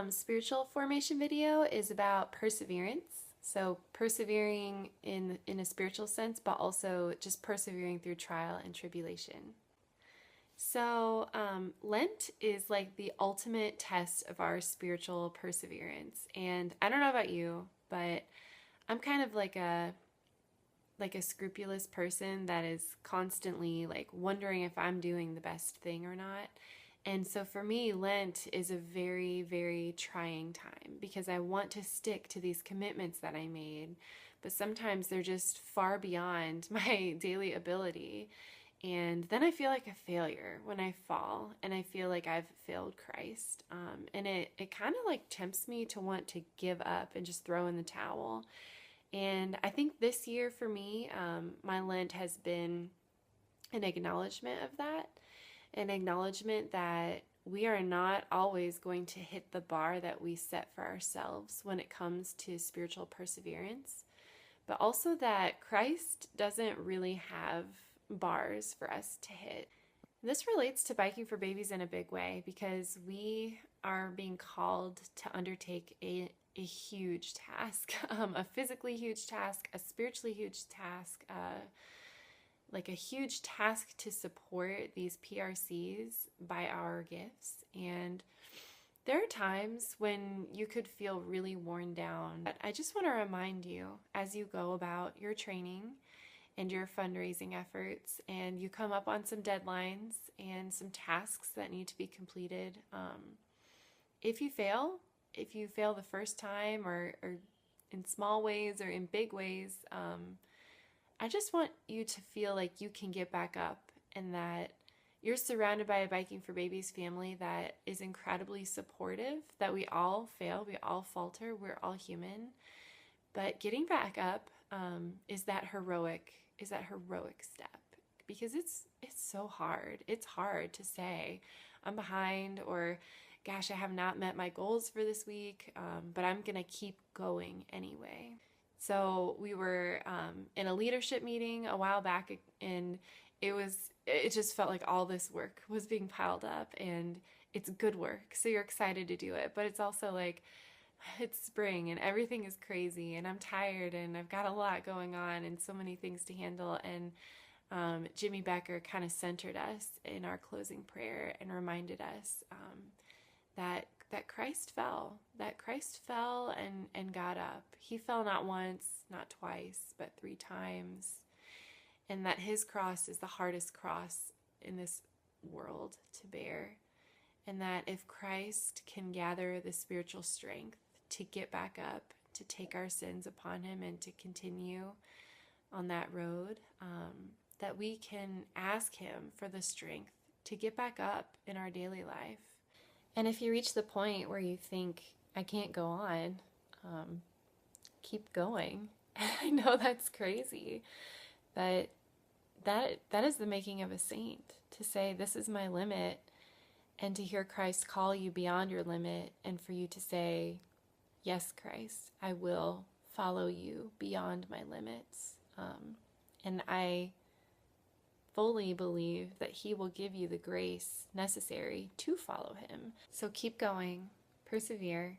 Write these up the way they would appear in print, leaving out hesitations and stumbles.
spiritual formation video is about perseverance. So persevering in a spiritual sense, but also just persevering through trial and tribulation. So Lent is like the ultimate test of our spiritual perseverance. And I don't know about you, but I'm kind of like a scrupulous person that is constantly like wondering if I'm doing the best thing or not. And so for me, Lent is a very, very trying time because I want to stick to these commitments that I made, but sometimes they're just far beyond my daily ability. And then I feel like a failure when I fall and I feel like I've failed Christ. And it kind of like tempts me to want to give up and just throw in the towel. And I think this year for me, my Lent has been an acknowledgement of that, an acknowledgement that we are not always going to hit the bar that we set for ourselves when it comes to spiritual perseverance, but also that Christ doesn't really have bars for us to hit. This relates to Biking for Babies in a big way because we are being called to undertake a huge task, a physically huge task, a spiritually huge task, like a huge task to support these PRCs by our gifts. And there are times when you could feel really worn down. But I just want to remind you as you go about your training and your fundraising efforts and you come up on some deadlines and some tasks that need to be completed, if you fail the first time or in small ways or in big ways, I just want you to feel like you can get back up and that you're surrounded by a Biking for Babies family that is incredibly supportive, that we all fail, we all falter, we're all human. But getting back up is that heroic step because it's so hard. It's hard to say I'm behind or gosh, I have not met my goals for this week, but I'm gonna keep going anyway. So we were in a leadership meeting a while back, and it just felt like all this work was being piled up, and it's good work. So you're excited to do it, but it's also like it's spring and everything is crazy, and I'm tired, and I've got a lot going on, and so many things to handle. And Jimmy Becker kind of centered us in our closing prayer and reminded us that Christ fell, and got up. He fell not once, not twice, but 3 times. And that his cross is the hardest cross in this world to bear. And that if Christ can gather the spiritual strength to get back up, to take our sins upon him and to continue on that road, that we can ask him for the strength to get back up in our daily life. And if you reach the point where you think, I can't go on, keep going. I know that's crazy, but that is the making of a saint, to say, this is my limit, and to hear Christ call you beyond your limit, and for you to say, yes, Christ, I will follow you beyond my limits. And I fully believe that he will give you the grace necessary to follow him. So keep going, persevere.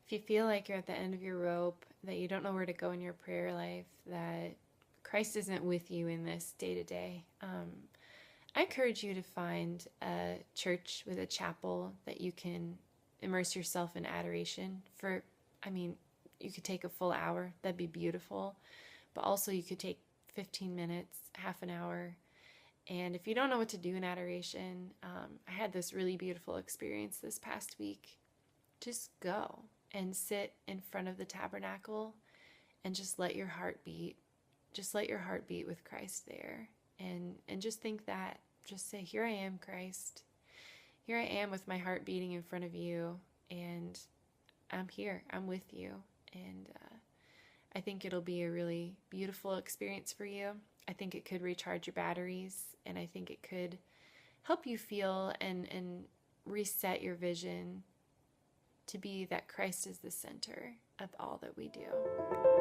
If you feel like you're at the end of your rope, that you don't know where to go in your prayer life, that Christ isn't with you in this day to day, I encourage you to find a church with a chapel that you can immerse yourself in adoration for. You could take a full hour, that'd be beautiful, but also you could take 15 minutes, half an hour. And if you don't know what to do in adoration, I had this really beautiful experience this past week. Just go and sit in front of the tabernacle and just let your heart beat. Just let your heart beat with Christ there. And just think that. Just say, here I am, Christ. Here I am with my heart beating in front of you. And I'm here. I'm with you. And I think it'll be a really beautiful experience for you. I think it could recharge your batteries, and I think it could help you feel and reset your vision to be that Christ is the center of all that we do.